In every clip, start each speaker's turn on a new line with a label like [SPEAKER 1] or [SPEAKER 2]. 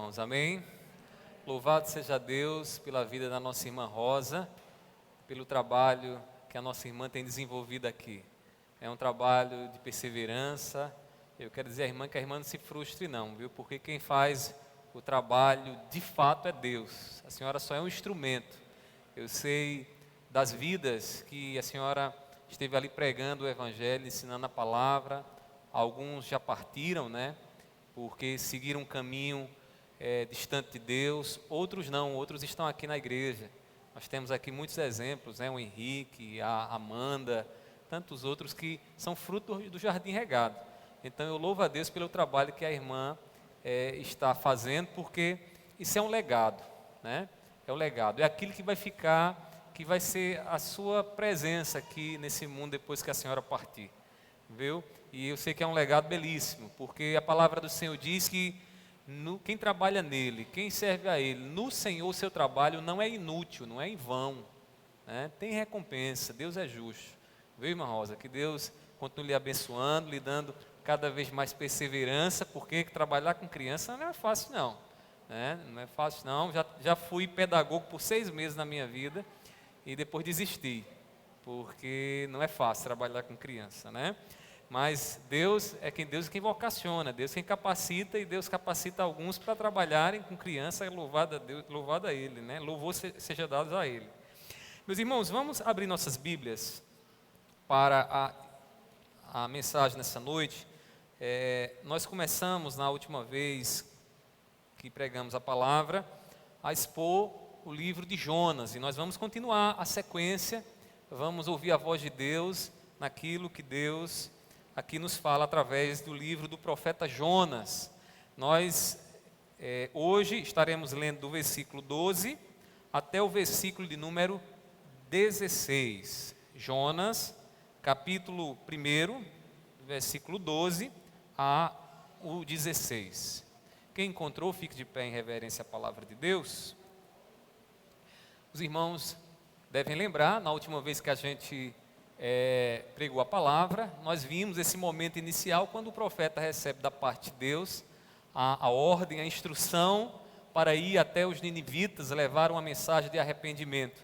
[SPEAKER 1] irmãos, amém? Louvado seja Deus pela vida da nossa irmã Rosa, pelo trabalho que a nossa irmã tem desenvolvido aqui. É um trabalho de perseverança. Eu quero dizer à irmã que a irmã não se frustre não, viu? Porque quem faz o trabalho de fato é Deus. A senhora só é um instrumento. Eu sei das vidas que a senhora esteve ali pregando o evangelho, ensinando a palavra. Alguns já partiram, né? Porque seguiram um caminho distante de Deus. Outros não, outros estão aqui na igreja. Nós temos aqui muitos exemplos, né? O Henrique, a Amanda, tantos outros que são fruto do jardim regado. Então eu louvo a Deus pelo trabalho que a irmã está fazendo, porque isso é um legado, né? É um legado, é aquilo que vai ficar, que vai ser a sua presença aqui nesse mundo depois que a senhora partir, viu? E eu sei que é um legado belíssimo, porque a palavra do Senhor diz que quem trabalha nele, quem serve a ele, no Senhor o seu trabalho não é inútil, não é em vão, né? Tem recompensa, Deus é justo, viu, irmã Rosa? Que Deus continue lhe abençoando, lhe dando cada vez mais perseverança, porque trabalhar com criança não é fácil não, né? Não é fácil não. Já fui pedagogo por 6 meses na minha vida e depois desisti, porque não é fácil trabalhar com criança, né? Mas Deus é quem vocaciona, Deus quem capacita, e Deus capacita alguns para trabalharem com criança. Louvado a Deus, louvado a Ele, né? Louvor seja dado a Ele. Meus irmãos, vamos abrir nossas Bíblias para a mensagem nessa noite. Nós começamos na última vez que pregamos a palavra a expor o livro de Jonas, e nós vamos continuar a sequência, vamos ouvir a voz de Deus naquilo que Deus aqui nos fala através do livro do profeta Jonas. Nós hoje estaremos lendo do versículo 12 até o versículo de número 16. Jonas, capítulo 1, versículo 12 a o 16. Quem encontrou, fique de pé em reverência à palavra de Deus. Os irmãos devem lembrar, na última vez que a gente pregou a palavra, nós vimos esse momento inicial quando o profeta recebe da parte de Deus a ordem, a instrução para ir até os ninivitas levar uma mensagem de arrependimento.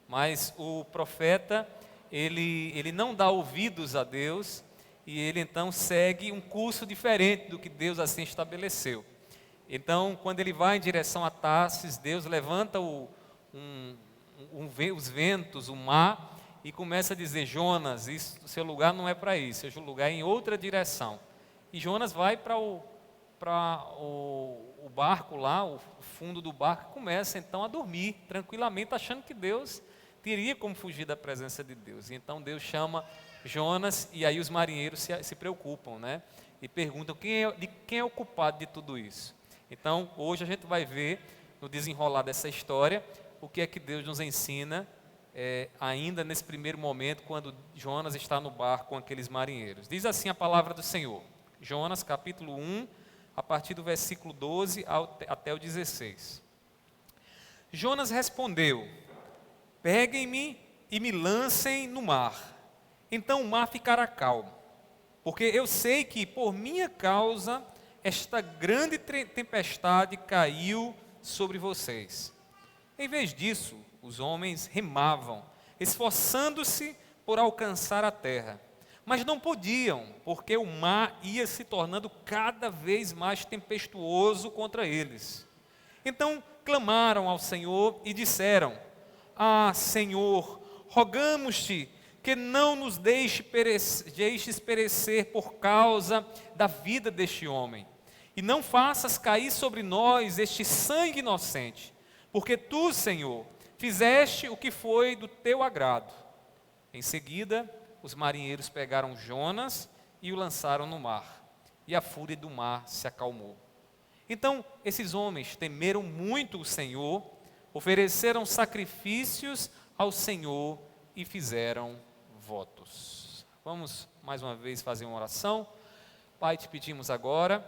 [SPEAKER 1] Mas o profeta, ele não dá ouvidos a Deus, e ele então segue um curso diferente do que Deus assim estabeleceu. Então, quando ele vai em direção a Tarsis, Deus levanta os ventos, o mar, e começa a dizer: Jonas, seu lugar não é para isso, seu lugar é em outra direção. E Jonas vai para o barco lá, o fundo do barco, começa então a dormir tranquilamente, achando que Deus teria como fugir da presença de Deus. E então Deus chama Jonas, e aí os marinheiros se preocupam, né? E perguntam quem é o culpado de tudo isso. Então hoje a gente vai ver, no desenrolar dessa história, o que é que Deus nos ensina ainda nesse primeiro momento, quando Jonas está no barco com aqueles marinheiros. Diz assim a palavra do Senhor, Jonas capítulo 1, a partir do versículo 12 até o 16. Jonas respondeu: peguem-me e me lancem no mar, então o mar ficará calmo, porque eu sei que por minha causa esta grande tempestade caiu sobre vocês. Em vez disso, os homens remavam, esforçando-se por alcançar a terra, mas não podiam, porque o mar ia se tornando cada vez mais tempestuoso contra eles. Então clamaram ao Senhor e disseram: ah, Senhor, rogamos-te que não nos deixes perecer por causa da vida deste homem, e não faças cair sobre nós este sangue inocente, porque tu, Senhor, fizeste o que foi do teu agrado. Em seguida, os marinheiros pegaram Jonas e o lançaram no mar, e a fúria do mar se acalmou. Então esses homens temeram muito o Senhor, ofereceram sacrifícios ao Senhor e fizeram votos. Vamos mais uma vez fazer uma oração. Pai, te pedimos agora,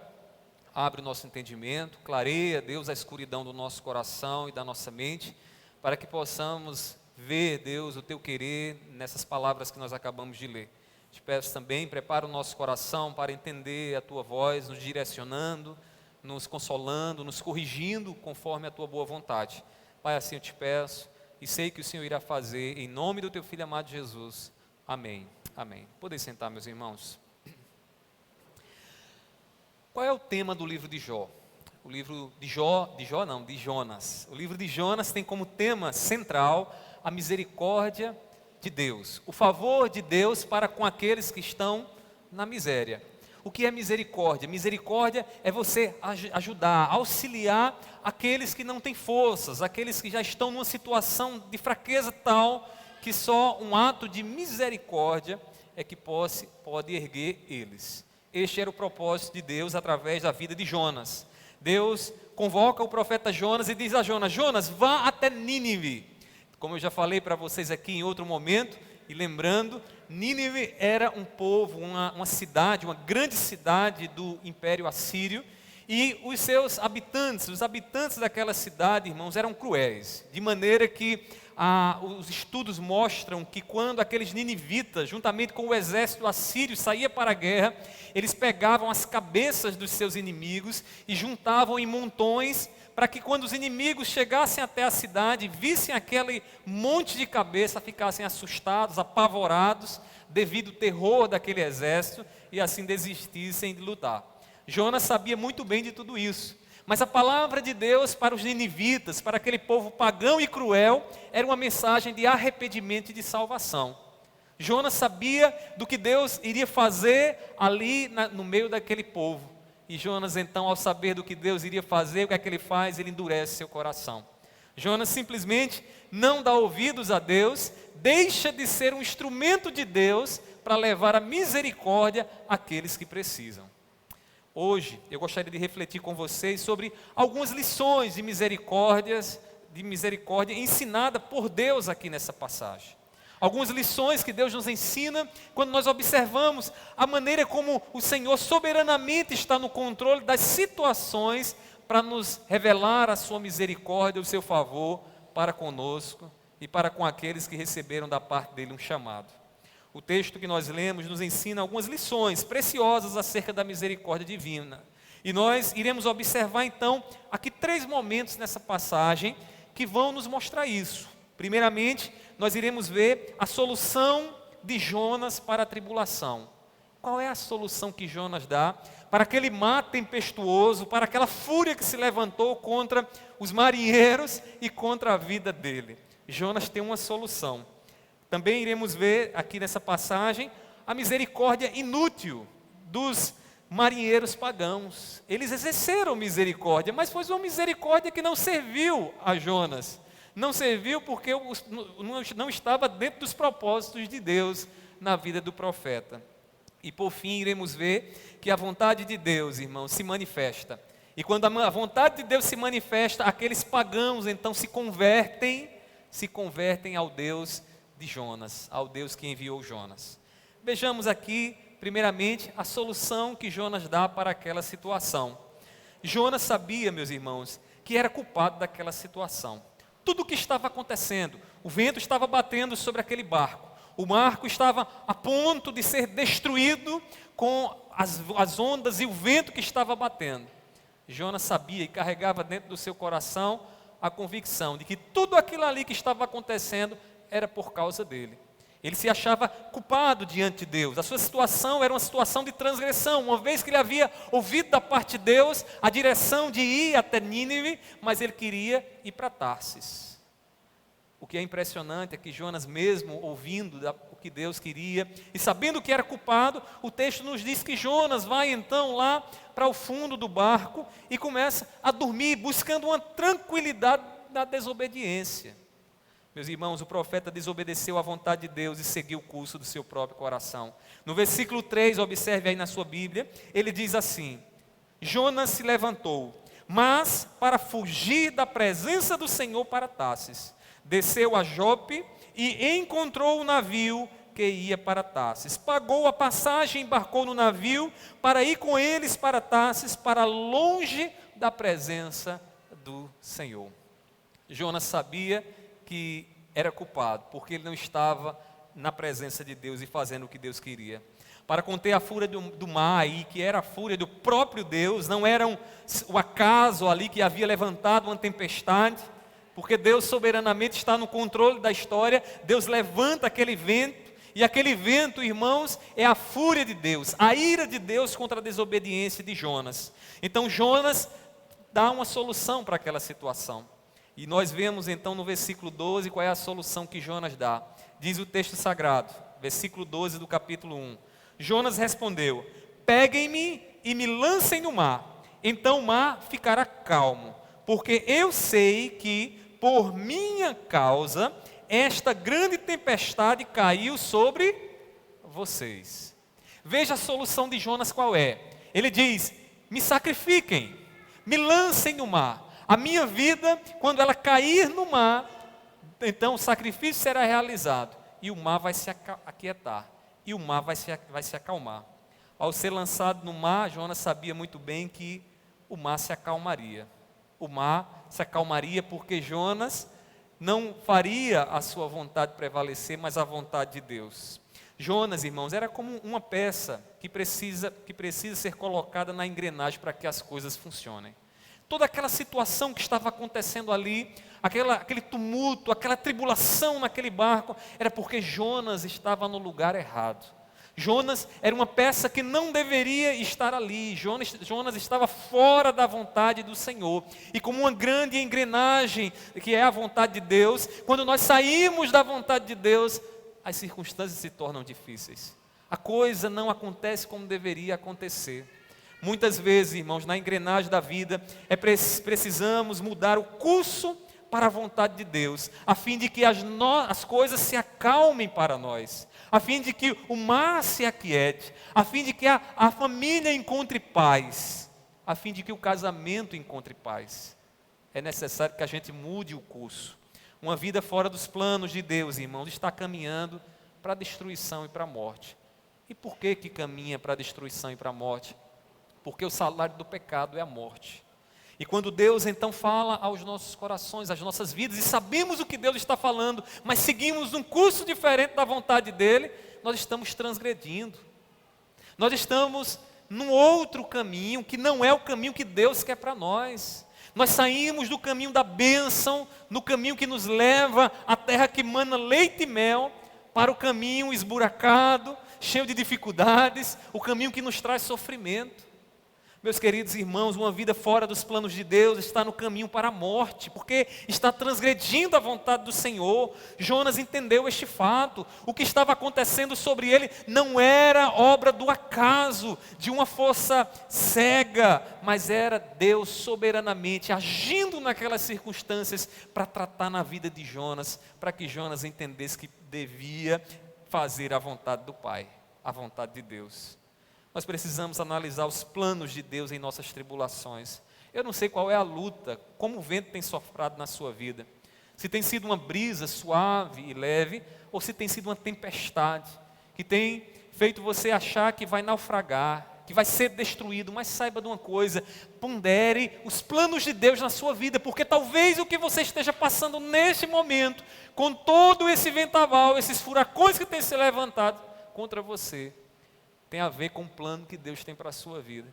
[SPEAKER 1] abre o nosso entendimento, clareia, Deus, a escuridão do nosso coração e da nossa mente, para que possamos ver, Deus, o teu querer nessas palavras que nós acabamos de ler. Te peço também, prepara o nosso coração para entender a tua voz, nos direcionando, nos consolando, nos corrigindo conforme a tua boa vontade. Pai, assim eu te peço e sei que o Senhor irá fazer em nome do teu Filho amado Jesus. Amém. Amém. Podem sentar, meus irmãos. Qual é o tema do livro de Jó? O livro de Jonas. O livro de Jonas tem como tema central a misericórdia de Deus, o favor de Deus para com aqueles que estão na miséria. O que é misericórdia? Misericórdia é você ajudar, auxiliar aqueles que não têm forças, aqueles que já estão numa situação de fraqueza tal que só um ato de misericórdia é que pode erguer eles. Este era o propósito de Deus através da vida de Jonas. Deus convoca o profeta Jonas e diz a Jonas: Jonas, vá até Nínive. Como eu já falei para vocês aqui em outro momento, e lembrando, Nínive era um povo, uma cidade, uma grande cidade do Império Assírio, e os seus habitantes, os habitantes daquela cidade, irmãos, eram cruéis, de maneira que os estudos mostram que quando aqueles ninivitas, juntamente com o exército assírio, saía para a guerra, eles pegavam as cabeças dos seus inimigos e juntavam em montões, para que quando os inimigos chegassem até a cidade, vissem aquele monte de cabeça, ficassem assustados, apavorados, devido ao terror daquele exército, e assim desistissem de lutar. Jonas sabia muito bem de tudo isso. Mas a palavra de Deus para os ninivitas, para aquele povo pagão e cruel, era uma mensagem de arrependimento e de salvação. Jonas sabia do que Deus iria fazer ali no meio daquele povo. E Jonas então, ao saber do que Deus iria fazer, o que é que ele faz? Ele endurece seu coração. Jonas simplesmente não dá ouvidos a Deus, deixa de ser um instrumento de Deus para levar a misericórdia àqueles que precisam. Hoje eu gostaria de refletir com vocês sobre algumas lições de misericórdia ensinada por Deus aqui nessa passagem. Algumas lições que Deus nos ensina quando nós observamos a maneira como o Senhor soberanamente está no controle das situações para nos revelar a sua misericórdia, o seu favor para conosco e para com aqueles que receberam da parte dele um chamado. O texto que nós lemos nos ensina algumas lições preciosas acerca da misericórdia divina. E nós iremos observar então aqui 3 momentos nessa passagem que vão nos mostrar isso. Primeiramente, nós iremos ver a solução de Jonas para a tribulação. Qual é a solução que Jonas dá para aquele mar tempestuoso, para aquela fúria que se levantou contra os marinheiros e contra a vida dele? Jonas tem uma solução. Também iremos ver aqui nessa passagem a misericórdia inútil dos marinheiros pagãos. Eles exerceram misericórdia, mas foi uma misericórdia que não serviu a Jonas. Não serviu porque não estava dentro dos propósitos de Deus na vida do profeta. E por fim iremos ver que a vontade de Deus, irmãos, se manifesta. E quando a vontade de Deus se manifesta, aqueles pagãos então se convertem ao Deus de Jonas, ao Deus que enviou Jonas. Vejamos aqui, primeiramente, a solução que Jonas dá para aquela situação. Jonas sabia, meus irmãos, que era culpado daquela situação. Tudo o que estava acontecendo, o vento estava batendo sobre aquele barco, o barco estava a ponto de ser destruído com as ondas e o vento que estava batendo. Jonas sabia e carregava dentro do seu coração a convicção de que tudo aquilo ali que estava acontecendo era por causa dele. Ele se achava culpado diante de Deus. A sua situação era uma situação de transgressão, uma vez que ele havia ouvido da parte de Deus a direção de ir até Nínive, mas ele queria ir para Tarsis. O que é impressionante é que Jonas, mesmo ouvindo o que Deus queria e sabendo que era culpado, o texto nos diz que Jonas vai então lá para o fundo do barco e começa a dormir, buscando uma tranquilidade da desobediência. Meus irmãos, o profeta desobedeceu à vontade de Deus e seguiu o curso do seu próprio coração. No versículo 3, observe aí na sua Bíblia, ele diz assim: Jonas se levantou, mas para fugir da presença do Senhor para Tarsis, desceu a Jope e encontrou o navio que ia para Tarsis. Pagou a passagem e embarcou no navio para ir com eles para Tarsis, para longe da presença do Senhor. Jonas sabia que era culpado, porque ele não estava na presença de Deus e fazendo o que Deus queria. para conter a fúria do mar aí, que era a fúria do próprio Deus, não era o acaso ali que havia levantado uma tempestade, porque Deus soberanamente está no controle da história. Deus levanta aquele vento, e aquele vento, irmãos, é a fúria de Deus, a ira de Deus contra a desobediência de Jonas. Então Jonas dá uma solução para aquela situação. E nós vemos então no versículo 12 qual é a solução que Jonas dá. Diz o texto sagrado, versículo 12 do capítulo 1. Jonas respondeu: peguem-me e me lancem no mar, então o mar ficará calmo, porque eu sei que por minha causa esta grande tempestade caiu sobre vocês. Veja a solução de Jonas qual é. Ele diz: me sacrifiquem, me lancem no mar. A minha vida, quando ela cair no mar, então o sacrifício será realizado e o mar vai se aquietar, e o mar vai se acalmar. Ao ser lançado no mar, Jonas sabia muito bem que o mar se acalmaria. O mar se acalmaria porque Jonas não faria a sua vontade prevalecer, mas a vontade de Deus. Jonas, irmãos, era como uma peça que precisa ser colocada na engrenagem para que as coisas funcionem. Toda aquela situação que estava acontecendo ali, aquele tumulto, aquela tribulação naquele barco, era porque Jonas estava no lugar errado. Jonas era uma peça que não deveria estar ali. Jonas estava fora da vontade do Senhor. E como uma grande engrenagem, que é a vontade de Deus, quando nós saímos da vontade de Deus, as circunstâncias se tornam difíceis. A coisa não acontece como deveria acontecer. Muitas vezes, irmãos, na engrenagem da vida, precisamos mudar o curso para a vontade de Deus, a fim de que as coisas se acalmem para nós, a fim de que o mar se aquiete, a fim de que a família encontre paz, a fim de que o casamento encontre paz. É necessário que a gente mude o curso. Uma vida fora dos planos de Deus, irmãos, está caminhando para a destruição e para a morte. E por que caminha para a destruição e para a morte? Porque o salário do pecado é a morte. E quando Deus então fala aos nossos corações, às nossas vidas, e sabemos o que Deus está falando, mas seguimos um curso diferente da vontade dEle, nós estamos transgredindo. Nós estamos num outro caminho, que não é o caminho que Deus quer para nós. Nós saímos do caminho da bênção, no caminho que nos leva à terra que mana leite e mel, para o caminho esburacado, cheio de dificuldades, o caminho que nos traz sofrimento. Meus queridos irmãos, uma vida fora dos planos de Deus está no caminho para a morte, porque está transgredindo a vontade do Senhor. Jonas entendeu este fato. O que estava acontecendo sobre ele não era obra do acaso, de uma força cega, mas era Deus soberanamente agindo naquelas circunstâncias para tratar na vida de Jonas, para que Jonas entendesse que devia fazer a vontade do Pai, a vontade de Deus. Nós precisamos analisar os planos de Deus em nossas tribulações. Eu não sei qual é a luta, como o vento tem soprado na sua vida. Se tem sido uma brisa suave e leve, ou se tem sido uma tempestade, que tem feito você achar que vai naufragar, que vai ser destruído. Mas saiba de uma coisa, pondere os planos de Deus na sua vida, porque talvez o que você esteja passando neste momento, com todo esse vendaval, esses furacões que têm se levantado contra você, tem a ver com o plano que Deus tem para a sua vida.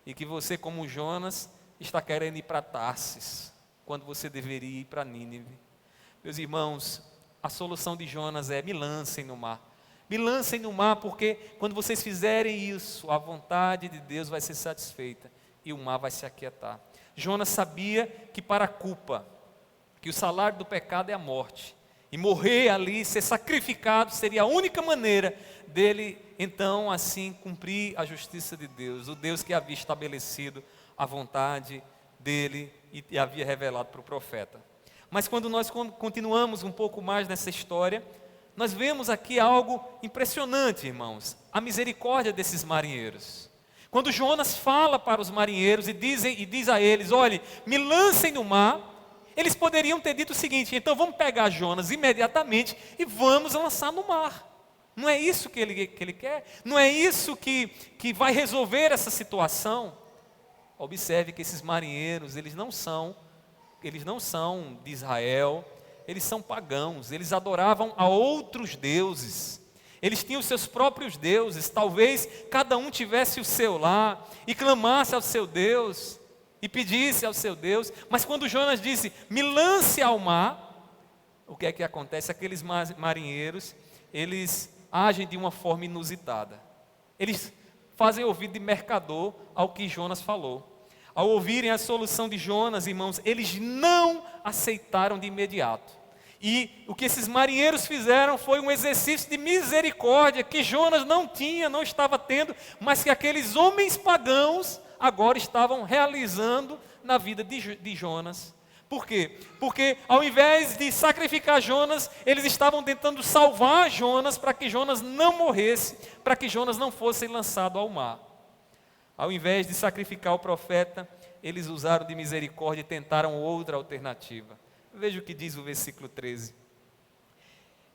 [SPEAKER 1] E que você, como Jonas, está querendo ir para Tarsis, quando você deveria ir para Nínive. Meus irmãos, a solução de Jonas é: me lancem no mar. Me lancem no mar, porque quando vocês fizerem isso, a vontade de Deus vai ser satisfeita e o mar vai se aquietar. Jonas sabia que para a culpa, que o salário do pecado é a morte, e morrer ali, ser sacrificado, seria a única maneira dele, então, assim, cumprir a justiça de Deus, o Deus que havia estabelecido a vontade dele e havia revelado para o profeta. Mas quando nós continuamos um pouco mais nessa história, nós vemos aqui algo impressionante, irmãos, a misericórdia desses marinheiros. Quando Jonas fala para os marinheiros e diz a eles: olhe, me lancem no mar, eles poderiam ter dito o seguinte: então vamos pegar Jonas imediatamente e vamos lançar no mar. Não é isso que ele quer? Não é isso que vai resolver essa situação? Observe que esses marinheiros, eles não são de Israel, eles são pagãos, eles adoravam a outros deuses. Eles tinham seus próprios deuses, talvez cada um tivesse o seu lá, e clamasse ao seu Deus, e pedisse ao seu Deus, mas quando Jonas disse, me lance ao mar, o que é que acontece? Aqueles marinheiros, eles agem de uma forma inusitada. Eles fazem ouvido de mercador ao que Jonas falou. Ao ouvirem a solução de Jonas, irmãos, eles não aceitaram de imediato. E o que esses marinheiros fizeram foi um exercício de misericórdia que Jonas não tinha, não estava tendo, mas que aqueles homens pagãos agora estavam realizando na vida de Jonas. Por quê? Porque ao invés de sacrificar Jonas, eles estavam tentando salvar Jonas para que Jonas não morresse, para que Jonas não fosse lançado ao mar. Ao invés de sacrificar o profeta, eles usaram de misericórdia e tentaram outra alternativa. Veja o que diz o versículo 13.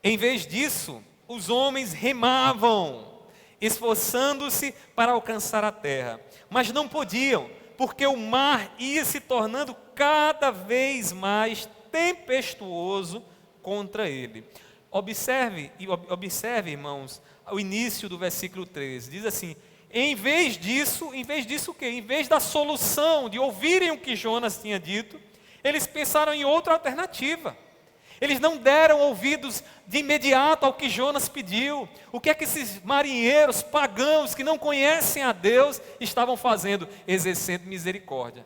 [SPEAKER 1] Em vez disso, os homens remavam, esforçando-se para alcançar a terra, mas não podiam, porque o mar ia se tornando cada vez mais tempestuoso contra ele. Observe, irmãos, o início do versículo 13, diz assim, em vez disso o quê? Em vez da solução, de ouvirem o que Jonas tinha dito, eles pensaram em outra alternativa. Eles não deram ouvidos de imediato ao que Jonas pediu. O que é que esses marinheiros pagãos que não conhecem a Deus estavam fazendo? Exercendo misericórdia.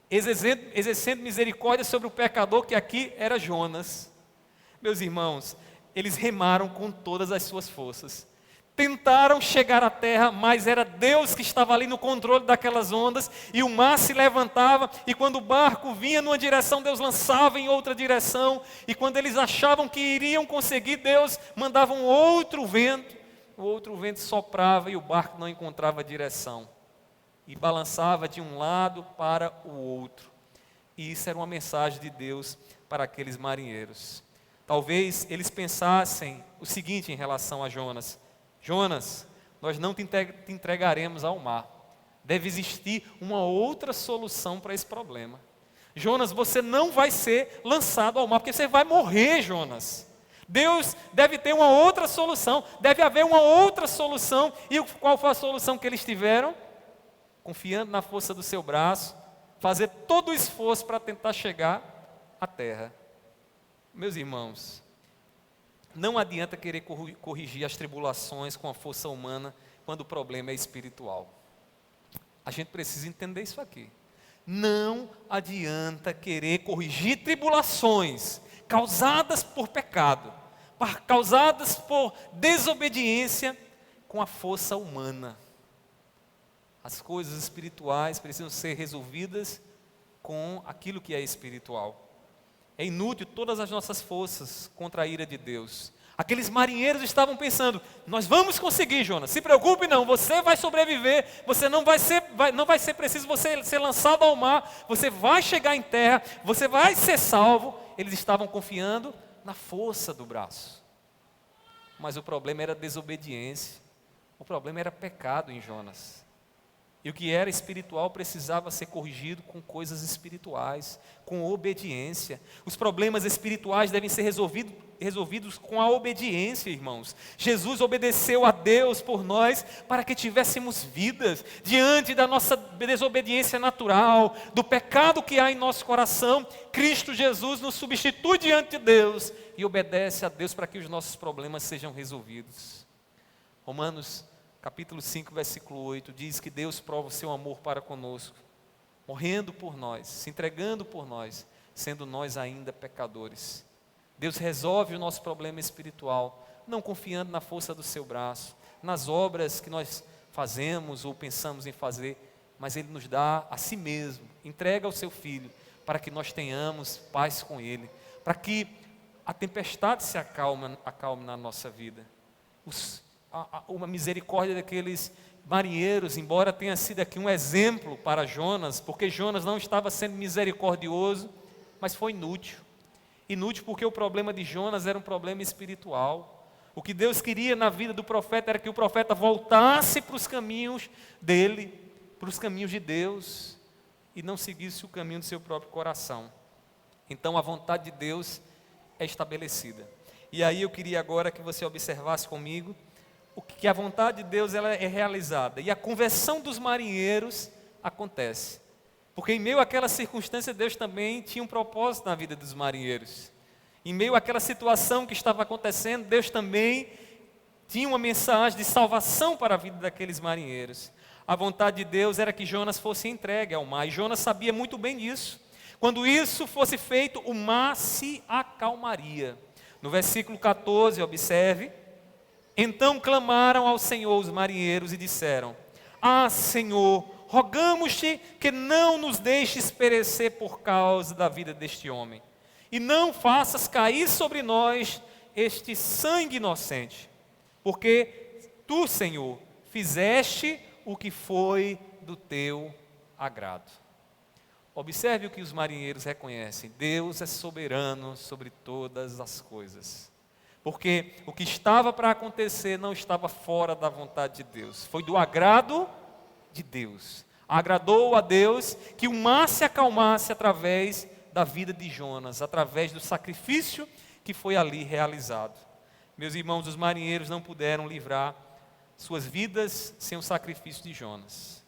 [SPEAKER 1] Exercendo misericórdia sobre o pecador que aqui era Jonas. Meus irmãos, eles remaram com todas as suas forças. Tentaram chegar à terra, mas era Deus que estava ali no controle daquelas ondas, e o mar se levantava, e quando o barco vinha numa direção, Deus lançava em outra direção, e quando eles achavam que iriam conseguir, Deus mandava um outro vento, o outro vento soprava e o barco não encontrava direção, e balançava de um lado para o outro, e isso era uma mensagem de Deus para aqueles marinheiros. Talvez eles pensassem o seguinte em relação a Jonas: Jonas, nós não te entregaremos ao mar. Deve existir uma outra solução para esse problema. Jonas, você não vai ser lançado ao mar, porque você vai morrer, Jonas. Deus deve ter uma outra solução, deve haver uma outra solução. E qual foi a solução que eles tiveram? Confiando na força do seu braço, fazer todo o esforço para tentar chegar à terra. Meus irmãos, não adianta querer corrigir as tribulações com a força humana quando o problema é espiritual. A gente precisa entender isso aqui. Não adianta querer corrigir tribulações causadas por pecado, causadas por desobediência com a força humana. As coisas espirituais precisam ser resolvidas com aquilo que é espiritual. É inútil todas as nossas forças contra a ira de Deus. Aqueles marinheiros estavam pensando, nós vamos conseguir, Jonas, se preocupe não, você vai sobreviver, não vai ser preciso você ser lançado ao mar, você vai chegar em terra, você vai ser salvo. Eles estavam confiando na força do braço. Mas o problema era desobediência, o problema era pecado em Jonas. E o que era espiritual precisava ser corrigido com coisas espirituais, com obediência. Os problemas espirituais devem ser resolvidos com a obediência, irmãos. Jesus obedeceu a Deus por nós para que tivéssemos vidas diante da nossa desobediência natural, do pecado que há em nosso coração. Cristo Jesus nos substitui diante de Deus e obedece a Deus para que os nossos problemas sejam resolvidos. Romanos capítulo 5, versículo 8, diz que Deus prova o seu amor para conosco, morrendo por nós, se entregando por nós, sendo nós ainda pecadores. Deus resolve o nosso problema espiritual, não confiando na força do seu braço, nas obras que nós fazemos ou pensamos em fazer, mas Ele nos dá a si mesmo, entrega ao seu Filho, para que nós tenhamos paz com Ele, para que a tempestade se acalme na nossa vida. Uma misericórdia daqueles marinheiros, embora tenha sido aqui um exemplo para Jonas, porque Jonas não estava sendo misericordioso, mas foi inútil. Inútil porque o problema de Jonas era um problema espiritual. O que Deus queria na vida do profeta era que o profeta voltasse para os caminhos dele, para os caminhos de Deus, e não seguisse o caminho do seu próprio coração. Então a vontade de Deus é estabelecida. E aí eu queria agora que você observasse comigo que a vontade de Deus ela é realizada. E a conversão dos marinheiros acontece. Porque em meio àquela circunstância, Deus também tinha um propósito na vida dos marinheiros. Em meio àquela situação que estava acontecendo, Deus também tinha uma mensagem de salvação para a vida daqueles marinheiros. A vontade de Deus era que Jonas fosse entregue ao mar, e Jonas sabia muito bem disso. Quando isso fosse feito, o mar se acalmaria. No versículo 14, observe: então clamaram ao Senhor os marinheiros e disseram: ah, Senhor, rogamos-te que não nos deixes perecer por causa da vida deste homem, e não faças cair sobre nós este sangue inocente, porque tu, Senhor, fizeste o que foi do teu agrado. Observe o que os marinheiros reconhecem: Deus é soberano sobre todas as coisas. Porque o que estava para acontecer não estava fora da vontade de Deus, foi do agrado de Deus. Agradou a Deus que o mar se acalmasse através da vida de Jonas, através do sacrifício que foi ali realizado. Meus irmãos, os marinheiros não puderam livrar suas vidas sem o sacrifício de Jonas,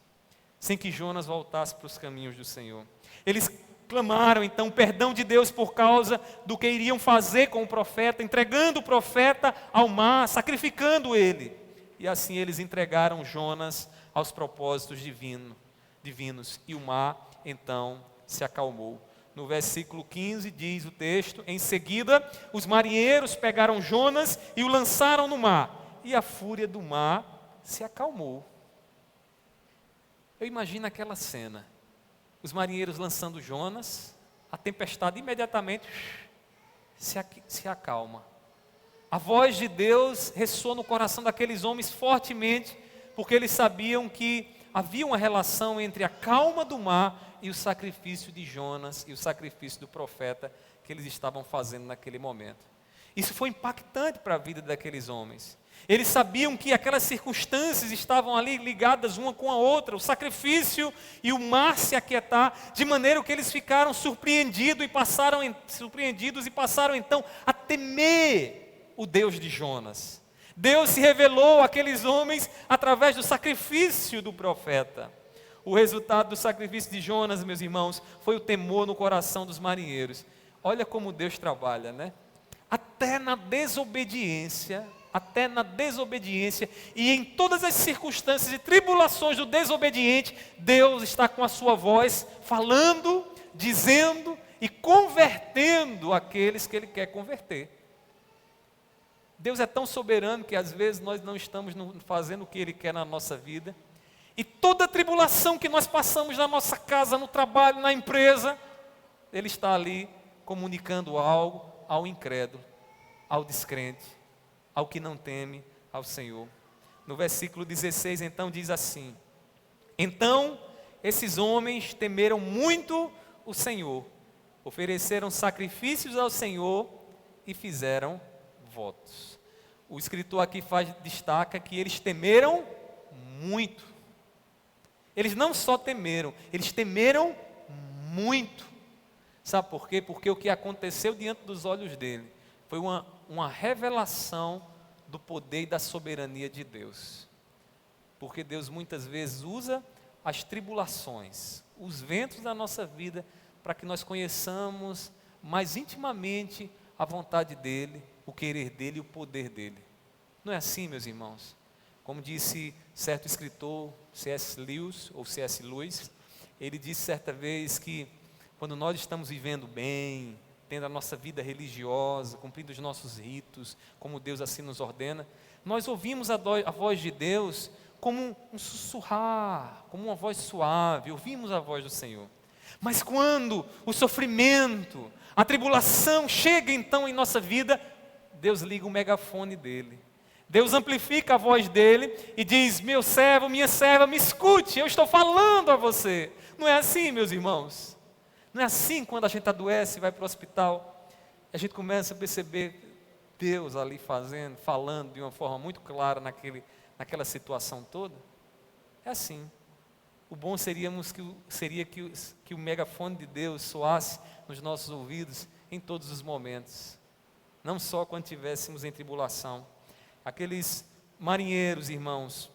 [SPEAKER 1] sem que Jonas voltasse para os caminhos do Senhor. Eles clamaram então perdão de Deus por causa do que iriam fazer com o profeta, entregando o profeta ao mar, sacrificando ele. E assim eles entregaram Jonas aos propósitos divinos, e o mar então se acalmou. No versículo 15 diz o texto: em seguida os marinheiros pegaram Jonas e o lançaram no mar, e a fúria do mar se acalmou. Eu imagino aquela cena, os marinheiros lançando Jonas, a tempestade imediatamente se acalma. A voz de Deus ressoa no coração daqueles homens fortemente, porque eles sabiam que havia uma relação entre a calma do mar e o sacrifício de Jonas e o sacrifício do profeta que eles estavam fazendo naquele momento. Isso foi impactante para a vida daqueles homens. Eles sabiam que aquelas circunstâncias estavam ali ligadas uma com a outra, o sacrifício e o mar se aquietar, de maneira que eles ficaram surpreendidos e passaram então a temer o Deus de Jonas. Deus se revelou àqueles homens através do sacrifício do profeta. O resultado do sacrifício de Jonas, meus irmãos, foi o temor no coração dos marinheiros. Olha como Deus trabalha, né? Até na desobediência e em todas as circunstâncias e tribulações do desobediente, Deus está com a sua voz falando, dizendo e convertendo aqueles que Ele quer converter. Deus é tão soberano que às vezes nós não estamos fazendo o que Ele quer na nossa vida, e toda a tribulação que nós passamos na nossa casa, no trabalho, na empresa, Ele está ali comunicando algo ao incrédulo, ao descrente, ao que não teme ao Senhor. No versículo 16 então diz assim: então esses homens temeram muito o Senhor, ofereceram sacrifícios ao Senhor e fizeram votos. O escritor aqui destaca que eles temeram muito. Eles não só temeram, eles temeram muito. Sabe por quê? Porque o que aconteceu diante dos olhos dele foi uma revelação do poder e da soberania de Deus. Porque Deus muitas vezes usa as tribulações, os ventos da nossa vida, para que nós conheçamos mais intimamente a vontade dEle, o querer dEle e o poder dEle. Não é assim, meus irmãos? Como disse certo escritor, C.S. Lewis, ele disse certa vez que quando nós estamos vivendo bem, tendo a nossa vida religiosa, cumprindo os nossos ritos, como Deus assim nos ordena, nós ouvimos a voz de Deus como um sussurrar, como uma voz suave, ouvimos a voz do Senhor. Mas quando o sofrimento, a tribulação chega então em nossa vida, Deus liga o megafone dele. Deus amplifica a voz dele e diz: meu servo, minha serva, me escute, eu estou falando a você. Não é assim, meus irmãos? Não é assim quando a gente adoece e vai para o hospital, a gente começa a perceber Deus ali falando de uma forma muito clara naquela situação toda? É assim. O bom seria que o megafone de Deus soasse nos nossos ouvidos em todos os momentos, não só quando estivéssemos em tribulação. Aqueles marinheiros, irmãos,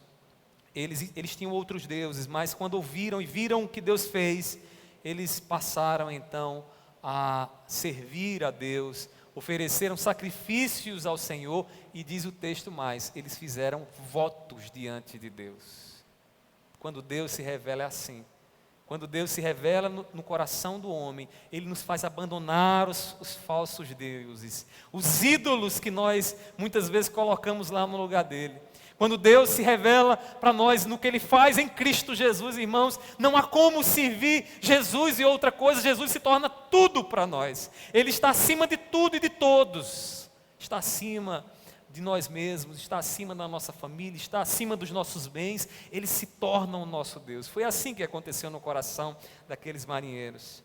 [SPEAKER 1] eles tinham outros deuses, mas quando ouviram e viram o que Deus fez, eles passaram então a servir a Deus, ofereceram sacrifícios ao Senhor, e diz o texto mais, eles fizeram votos diante de Deus. Quando Deus se revela é assim. Quando Deus se revela no coração do homem, Ele nos faz abandonar os falsos deuses, os ídolos que nós muitas vezes colocamos lá no lugar dele. Quando Deus se revela para nós no que Ele faz em Cristo Jesus, irmãos, não há como servir Jesus e outra coisa, Jesus se torna tudo para nós. Ele está acima de tudo e de todos, está acima de nós mesmos, está acima da nossa família, está acima dos nossos bens, Ele se torna o nosso Deus. Foi assim que aconteceu no coração daqueles marinheiros.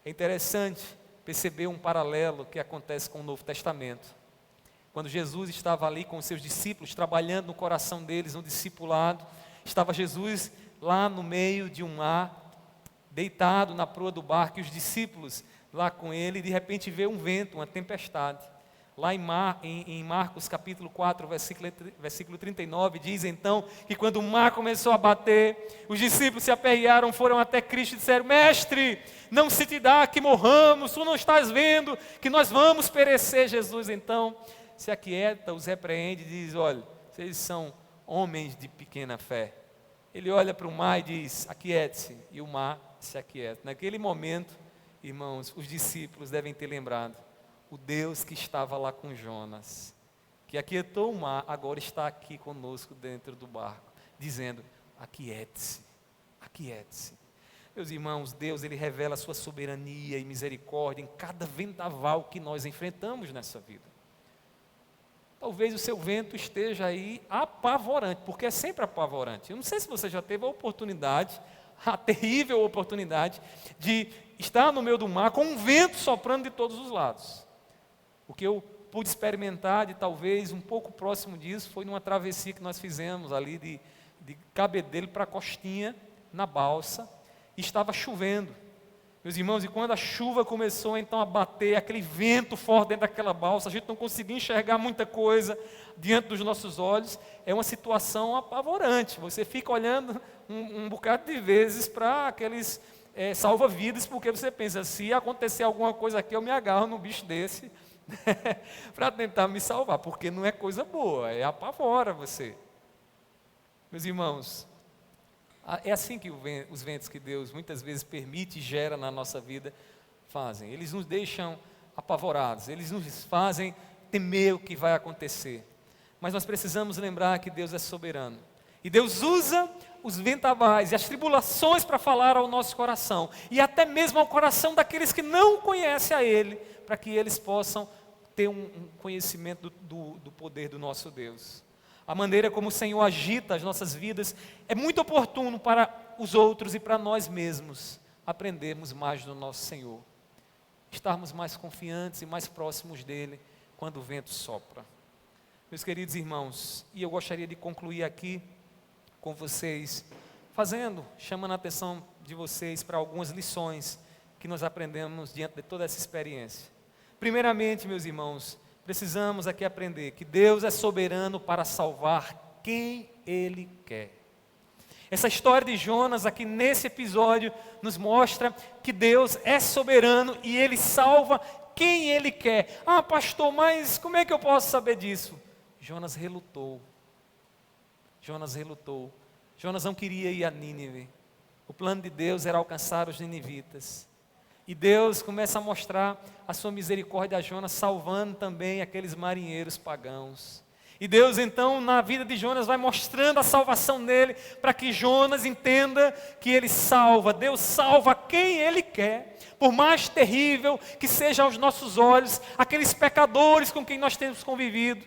[SPEAKER 1] É interessante perceber um paralelo que acontece com o Novo Testamento. Quando Jesus estava ali com os seus discípulos, trabalhando no coração deles, no discipulado, estava Jesus lá no meio de um mar, deitado na proa do barco, e os discípulos lá com ele, e de repente veio um vento, uma tempestade. Lá em Marcos capítulo 4, versículo 39, diz então que quando o mar começou a bater, os discípulos se aperrearam, foram até Cristo e disseram: Mestre, não se te dá que morramos, tu não estás vendo que nós vamos perecer. Jesus então se aquieta, os repreende e diz: olha, vocês são homens de pequena fé. Ele olha para o mar e diz: aquiete-se, e o mar se aquieta. Naquele momento, irmãos, os discípulos devem ter lembrado: o Deus que estava lá com Jonas, que aquietou o mar, agora está aqui conosco dentro do barco, dizendo: aquiete-se, aquiete-se. Meus irmãos, Deus, Ele revela a sua soberania e misericórdia em cada vendaval que nós enfrentamos nessa vida. Talvez o seu vento esteja aí apavorante, porque é sempre apavorante. Eu não sei se você já teve a oportunidade, a terrível oportunidade, de estar no meio do mar com um vento soprando de todos os lados. O que eu pude experimentar, de talvez um pouco próximo disso, foi numa travessia que nós fizemos ali de Cabedelo para Costinha, na balsa, e estava chovendo. Meus irmãos, e quando a chuva começou então a bater, aquele vento forte dentro daquela balsa, a gente não conseguia enxergar muita coisa diante dos nossos olhos, é uma situação apavorante. Você fica olhando um bocado de vezes para aqueles salva-vidas, porque você pensa: se acontecer alguma coisa aqui, eu me agarro num bicho desse, para tentar me salvar, porque não é coisa boa, apavora você. Meus irmãos, é assim que os ventos que Deus muitas vezes permite e gera na nossa vida fazem. Eles nos deixam apavorados, eles nos fazem temer o que vai acontecer. Mas nós precisamos lembrar que Deus é soberano. E Deus usa os vendavais e as tribulações para falar ao nosso coração, e até mesmo ao coração daqueles que não conhecem a Ele, para que eles possam ter um conhecimento do poder do nosso Deus. A maneira como o Senhor agita as nossas vidas é muito oportuno para os outros e para nós mesmos aprendermos mais do nosso Senhor, estarmos mais confiantes e mais próximos dEle quando o vento sopra. Meus queridos irmãos, e eu gostaria de concluir aqui com vocês, chamando a atenção de vocês para algumas lições que nós aprendemos diante de toda essa experiência. Primeiramente, meus irmãos, precisamos aqui aprender que Deus é soberano para salvar quem Ele quer. Essa história de Jonas aqui nesse episódio nos mostra que Deus é soberano e Ele salva quem Ele quer. Ah, pastor, mas como é que eu posso saber disso? Jonas relutou. Jonas não queria ir a Nínive. O plano de Deus era alcançar os ninivitas. E Deus começa a mostrar a sua misericórdia a Jonas, salvando também aqueles marinheiros pagãos. E Deus então, na vida de Jonas, vai mostrando a salvação dele, para que Jonas entenda que ele salva. Deus salva quem Ele quer, por mais terrível que seja aos nossos olhos, aqueles pecadores com quem nós temos convivido,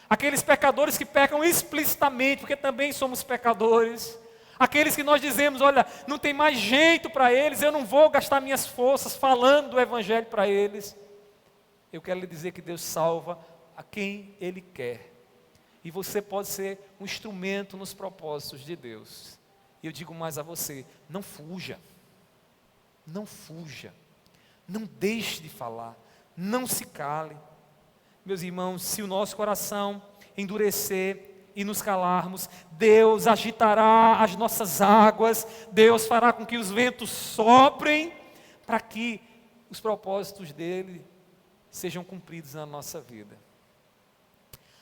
[SPEAKER 1] aqueles pecadores que pecam explicitamente, porque também somos pecadores. Aqueles que nós dizemos: olha, não tem mais jeito para eles, eu não vou gastar minhas forças falando do Evangelho para eles. Eu quero lhe dizer que Deus salva a quem Ele quer. E você pode ser um instrumento nos propósitos de Deus. E eu digo mais a você: não fuja. Não fuja. Não deixe de falar. Não se cale. Meus irmãos, se o nosso coração endurecer e nos calarmos, Deus agitará as nossas águas, Deus fará com que os ventos soprem, para que os propósitos dele sejam cumpridos na nossa vida.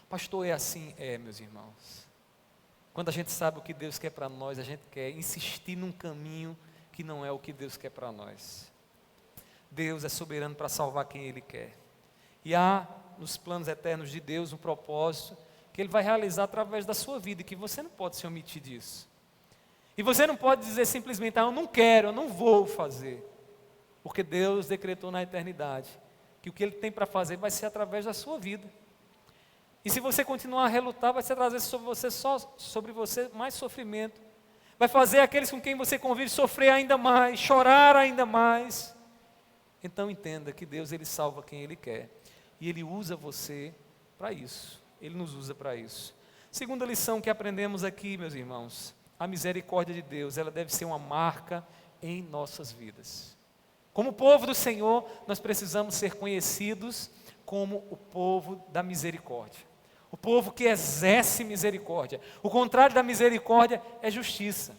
[SPEAKER 1] Pastor, é assim? É, meus irmãos. Quando a gente sabe o que Deus quer para nós, a gente quer insistir num caminho que não é o que Deus quer para nós. Deus é soberano para salvar quem Ele quer. E há nos planos eternos de Deus um propósito que Ele vai realizar através da sua vida, e que você não pode se omitir disso. E você não pode dizer simplesmente, eu não quero, eu não vou fazer. Porque Deus decretou na eternidade que o que Ele tem para fazer vai ser através da sua vida. E se você continuar a relutar, vai ser trazer sobre você mais sofrimento. Vai fazer aqueles com quem você convive sofrer ainda mais, chorar ainda mais. Então entenda que Deus, Ele salva quem Ele quer. E Ele usa você para isso. Ele nos usa para isso. Segunda lição que aprendemos aqui, meus irmãos, a misericórdia de Deus, ela deve ser uma marca em nossas vidas. Como povo do Senhor, nós precisamos ser conhecidos como o povo da misericórdia. O povo que exerce misericórdia. O contrário da misericórdia é justiça.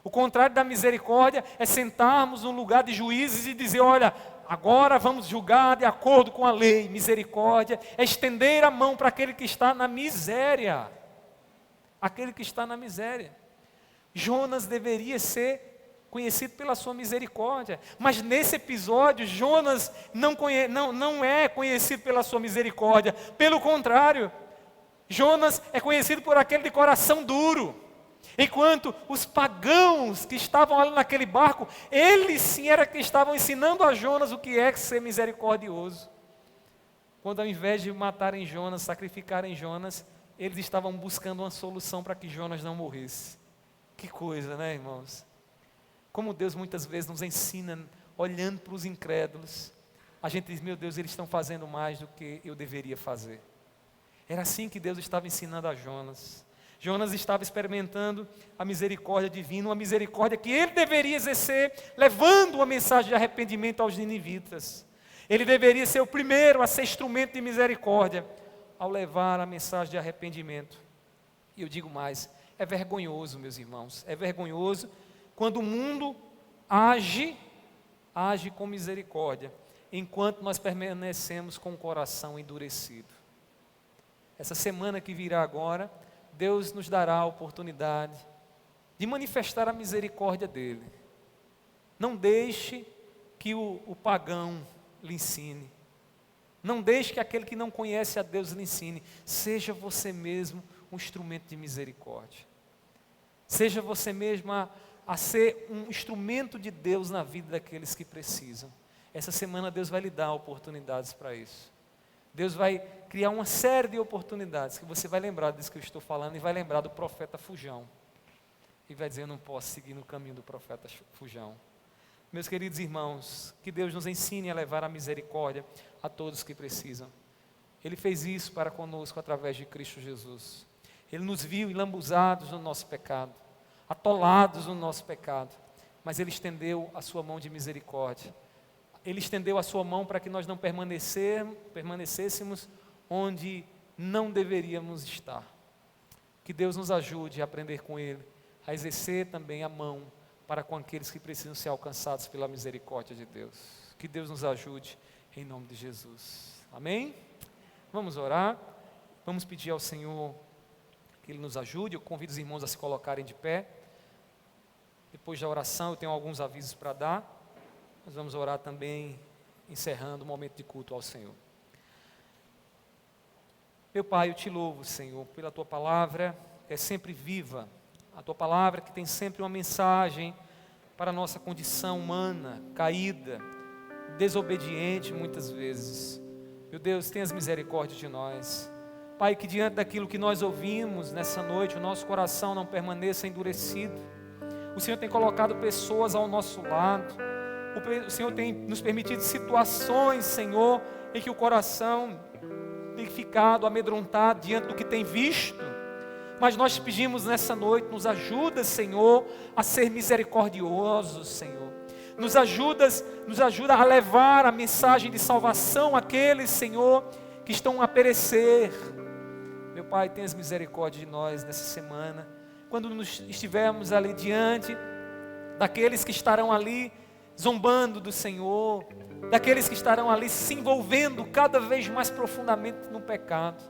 [SPEAKER 1] O contrário da misericórdia é sentarmos num lugar de juízes e dizer, olha, agora vamos julgar de acordo com a lei. Misericórdia é estender a mão para aquele que está na miséria. Aquele que está na miséria. Jonas deveria ser conhecido pela sua misericórdia. Mas nesse episódio, Jonas não é conhecido pela sua misericórdia. Pelo contrário, Jonas é conhecido por aquele de coração duro. Enquanto os pagãos que estavam ali naquele barco, eles sim era que estavam ensinando a Jonas o que é ser misericordioso. Quando ao invés de matarem Jonas, sacrificarem Jonas, eles estavam buscando uma solução para que Jonas não morresse. Que coisa, né, irmãos? Como Deus muitas vezes nos ensina, olhando para os incrédulos, a gente diz, meu Deus, eles estão fazendo mais do que eu deveria fazer. Era assim que Deus estava ensinando a Jonas. Jonas estava experimentando a misericórdia divina, uma misericórdia que ele deveria exercer, levando uma mensagem de arrependimento aos ninivitas. Ele deveria ser o primeiro a ser instrumento de misericórdia, ao levar a mensagem de arrependimento. E eu digo mais, é vergonhoso, meus irmãos, é vergonhoso quando o mundo age com misericórdia, enquanto nós permanecemos com o coração endurecido. Essa semana que virá agora, Deus nos dará a oportunidade de manifestar a misericórdia dEle. Não deixe que o pagão lhe ensine. Não deixe que aquele que não conhece a Deus lhe ensine. Seja você mesmo um instrumento de misericórdia. Seja você mesmo a ser um instrumento de Deus na vida daqueles que precisam. Essa semana Deus vai lhe dar oportunidades para isso. Deus vai criar uma série de oportunidades que você vai lembrar disso que eu estou falando e vai lembrar do profeta Fujão. E vai dizer, eu não posso seguir no caminho do profeta Fujão. Meus queridos irmãos, que Deus nos ensine a levar a misericórdia a todos que precisam. Ele fez isso para conosco através de Cristo Jesus. Ele nos viu enlambuzados no nosso pecado, atolados no nosso pecado, mas Ele estendeu a sua mão de misericórdia. Ele estendeu a sua mão para que nós não permanecêssemos onde não deveríamos estar. Que Deus nos ajude a aprender com Ele, a exercer também a mão para com aqueles que precisam ser alcançados pela misericórdia de Deus. Que Deus nos ajude em nome de Jesus. Amém? Vamos orar, vamos pedir ao Senhor que Ele nos ajude. Eu convido os irmãos a se colocarem de pé. Depois da oração eu tenho alguns avisos para dar. Nós vamos orar também, encerrando o momento de culto ao Senhor. Meu Pai, eu te louvo, Senhor, pela Tua palavra, que é sempre viva. A Tua palavra que tem sempre uma mensagem para a nossa condição humana, caída, desobediente muitas vezes. Meu Deus, tenhas misericórdia de nós. Pai, que diante daquilo que nós ouvimos nessa noite, o nosso coração não permaneça endurecido. O Senhor tem colocado pessoas ao nosso lado. O Senhor tem nos permitido situações, Senhor, em que o coração tem ficado amedrontado diante do que tem visto. Mas nós te pedimos nessa noite, nos ajuda, Senhor, a ser misericordiosos, Senhor. Nos ajuda a levar a mensagem de salvação àqueles, Senhor, que estão a perecer. Meu Pai, tenhas misericórdia de nós nessa semana, quando nos estivermos ali diante daqueles que estarão ali zombando do Senhor, daqueles que estarão ali se envolvendo cada vez mais profundamente no pecado,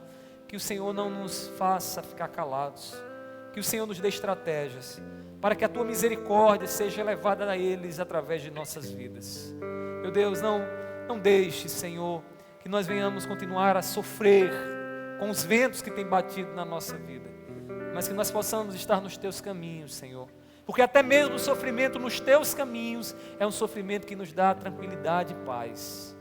[SPEAKER 1] que o Senhor não nos faça ficar calados, que o Senhor nos dê estratégias, para que a Tua misericórdia seja levada a eles através de nossas vidas. Meu Deus, não deixe, Senhor, que nós venhamos continuar a sofrer com os ventos que têm batido na nossa vida, mas que nós possamos estar nos Teus caminhos, Senhor, porque até mesmo o sofrimento nos Teus caminhos é um sofrimento que nos dá tranquilidade e paz.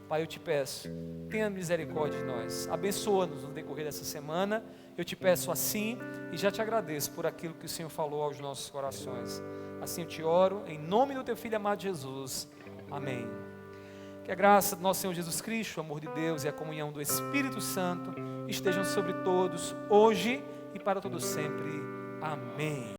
[SPEAKER 1] Pai, eu te peço, tenha misericórdia de nós, abençoa-nos no decorrer dessa semana, eu te peço assim e já te agradeço por aquilo que o Senhor falou aos nossos corações. Assim eu te oro, em nome do Teu Filho amado Jesus, amém. Que a graça do nosso Senhor Jesus Cristo, o amor de Deus e a comunhão do Espírito Santo estejam sobre todos, hoje e para todo sempre. Amém.